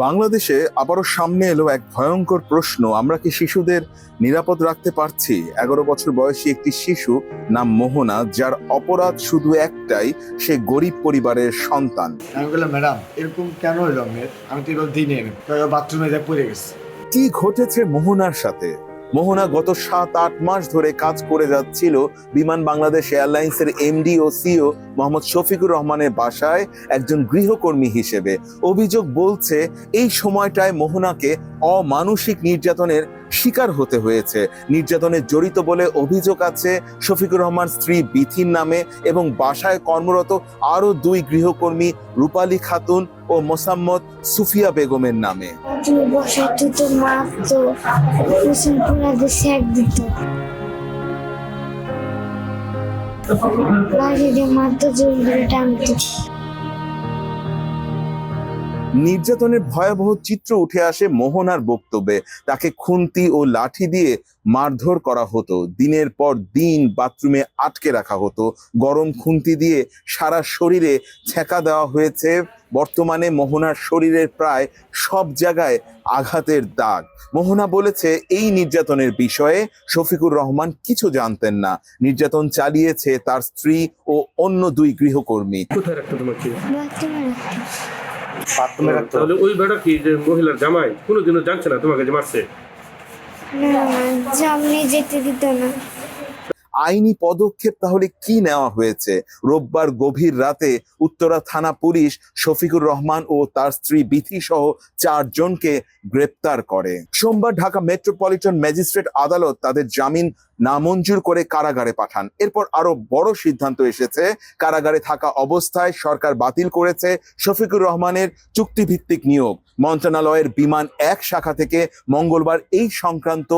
বাংলাদেশে আবারও সামনে এলো এক ভয়ঙ্কর প্রশ্ন, আমরা কি শিশুদের নিরাপদ রাখতে পারছি? 11 বছর বয়সী একটি শিশু নাম মোহনা, যার অপরাধ শুধু একটাই, সে গরিব পরিবারের সন্তান। আমি বললাম, ম্যাডাম এরকম কেন হইল? আমি তো এবার দিনে বাথরুমে যা পড়ে গেছে। কি ঘটেছে মোহনার সাথে? মোহনা গত 7-8 মাস ধরে কাজ করে যাচ্ছিল বিমান বাংলাদেশ এয়ারলাইন্সের এমডি ও সিও মোহাম্মদ শফিকুর রহমানের বাসায় একজন গৃহকর্মী হিসেবে। অভিযোগ বলছে এই সময়টায় মোহনাকে অমানসিক নির্যাতনের শিকার হতে হয়েছে। নির্যাতনে জড়িত বলে অভিযোগ আছে শফিকুর রহমান স্ত্রী বিথির নামে এবং বাসায় কর্মরত আরো 2 গৃহকর্মী রূপালী খাতুন ও মোসাম্মদ সুফিয়া বেগমের নামে। নির্যাতনের ভয়াবহ চিত্র উঠে আসে মোহনার বক্তব্যে। তাকে খুন্তি ও লাঠি দিয়ে মারধর করা হতো, দিনের পর দিন বাথরুমে আটকে রাখা হতো, গরম খুন্তি দিয়ে সারা শরীরে ছেঁকা দেওয়া হয়েছে। বর্তমানে মোহনার শরীরের প্রায় সব জায়গায় আঘাতের দাগ। মোহনা বলেছে এই নির্যাতনের বিষয়ে শফিকুর রহমান কিছু জানতেন না। নির্যাতন চালিয়েছে তার স্ত্রী ও অন্য 2 গৃহকর্মী। কোথায় রাখতো তোমাকে? বাথরুমে রাখতো। তাহলে ওই বেটা কি যে মহিলার জামাই কোনোদিনও জানছে না তোমাকে যে মারছে? যেতে দিত না। আইনি পদক্ষেপ তাহলে কি নেওয়া হয়েছে? রোববার গভীর রাতে উত্তরা থানা পুলিশ শফিকুর রহমান ও তার স্ত্রী বিথি সহ 4 জনকে গ্রেপ্তার করে। সোমবার ঢাকা মেট্রোপলিটন ম্যাজিস্ট্রেট আদালত তাদের জামিন নামঞ্জুর করে কারাগারে পাঠান। এরপর আরো বড় সিদ্ধান্ত এসেছে। কারাগারে থাকা অবস্থায় সরকার বাতিল করেছে শফিকুর রহমানের চুক্তিভিত্তিক নিয়োগ। মন্ত্রণালয়ের বিমান 1 শাখা থেকে মঙ্গলবার এই সংক্রান্ত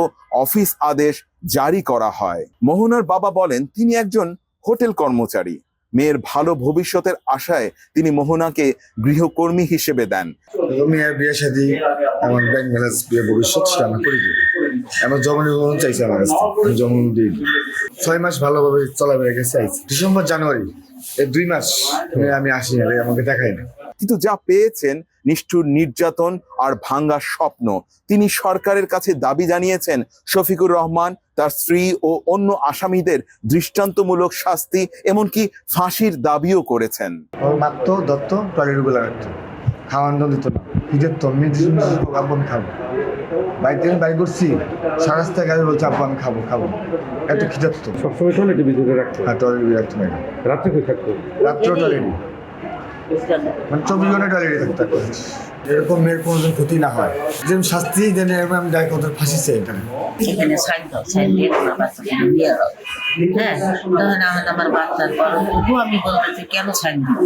অফিস আদেশ জারি করা হয়। মোহনার বাবা বলেন, তিনি একজন হোটেল কর্মচারী। মেয়ের ভালো ভবিষ্যতের আশায় তিনি মোহনাকে গৃহকর্মী হিসেবে দেন। মেয়ের বিয়ে শাদী, আমার ব্যাংক ব্যালেন্স, বিয়ে ভবিষ্যৎ সেটা আমি করে দিই। আমার জমা চাইছে, আমার কাছে জমা দিই। 6 মাস ভালোভাবে চলাফেরা গেছে, চাইছি ডিসেম্বর জানুয়ারি এই 2 মাস আমি আসি না, আমাকে দেখাই না। কিন্তু যা পেয়েছেন নিষ্ঠুর নির্যাতন আর ভাঙ্গা স্বপ্ন। তিনি সরকারের কাছে দাবি জানিয়েছেন শফিকুর রহমান, তার স্ত্রী ও অন্য আসামিদের দৃষ্টান্তমূলক শাস্তি, এমনকি ফাঁসির দাবিও করেছেন। মাত্র দত্ত টয়লেট গুলো রাখতো, খাওয়ান দিত না, ঈদের তো আব্বু আমি খাবো। বাড়িতে বাড়ি করছি, সারা রাস্তায় গাড়ি বলছে আব্বু আমি খাবো। এত খিদার্ত। সবসময় টয়লেটের ভিতরে রাখতো? হ্যাঁ, টয়লেট রাখতো না। রাত্রে কই থাকতো? রাত্র টয়লেট, মানে 24 ঘন্টা টয়লেটে থাকতো। এরকম মেয়ের কোনোদিন ক্ষতি না হয়, যেমন শাস্তি দেন আমি ডাইরেক্ট ওদের ফাঁসি চাই। এখানে সাইন দিয়ে আমার বাচ্চাকে দিয়ে দাও। হ্যাঁ, তখন আমার বাচ্চার বড় আমি বলতেছি কেন সাইন দিব?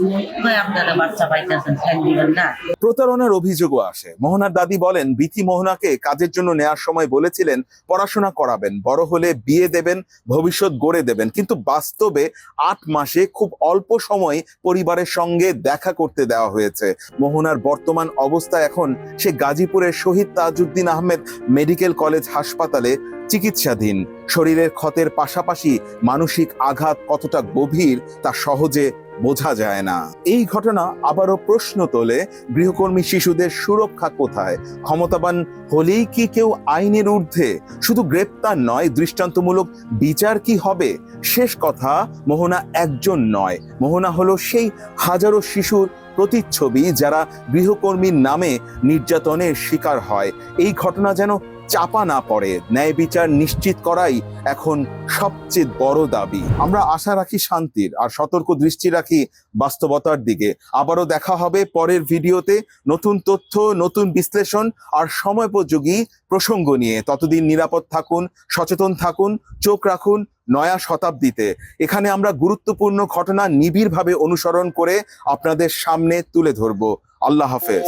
আপনারা বাচ্চা পাইতেছেন, সাইন দিবেন না। প্রতারণার অভিযোগও আসে। মোহনার দাদি বলেন, বিথি মোহনাকে কাজের জন্য নেওয়ার সময় বলেছিলেন পড়াশোনা করাবেন, বড় হলে বিয়ে দেবেন, ভবিষ্যৎ গড়ে দেবেন। কিন্তু বাস্তবে 8 মাসে খুব অল্প সময় পরিবারের সঙ্গে দেখা করতে দেওয়া হয়েছে। মোহনার বর্তমান অবস্থা এখন সে গাজীপুরের শহীদ তাজউদ্দিন আহমেদ মেডিকেল কলেজ হাসপাতালে চিকিৎসাধীন। শরীরের ক্ষতের পাশাপাশি মানসিক আঘাত কতটা গভীর তা সহজে বোঝা যায় না। এই ঘটনা আবারও প্রশ্ন তোলে, গৃহকর্মী শিশুদের সুরক্ষা কোথায়? ক্ষমতাবান হলেই কি কেউ আইনের ঊর্ধ্বে? শুধু গ্রেপ্তার নয়, দৃষ্টান্তমূলক বিচার কি হবে? শেষ কথা, মোহনা একজন নয়, মোহনা হলো সেই হাজারো শিশুর প্রতিচ্ছবি যারা গৃহকর্মীর নামে নির্যাতনের শিকার হয়। এই ঘটনা যেন চাপা না পড়ে, ন্যায় বিচার নিশ্চিত করাই এখন সবচেয়ে বড় দাবি। আমরা আশা রাখি শান্তির, আর সতর্ক দৃষ্টি রাখি বাস্তবতার দিকে। আবারও দেখা হবে পরের ভিডিওতে, নতুন তথ্য, নতুন বিশ্লেষণ আর সময়োপযোগী প্রসঙ্গ নিয়ে। ততদিন নিরাপদ থাকুন, সচেতন থাকুন, চোখ রাখুন নয়া শতাব্দীতে। এখানে আমরা গুরুত্বপূর্ণ ঘটনা নিবিড়ভাবে অনুসরণ করে আপনাদের সামনে তুলে ধরব। আল্লাহ হাফেজ।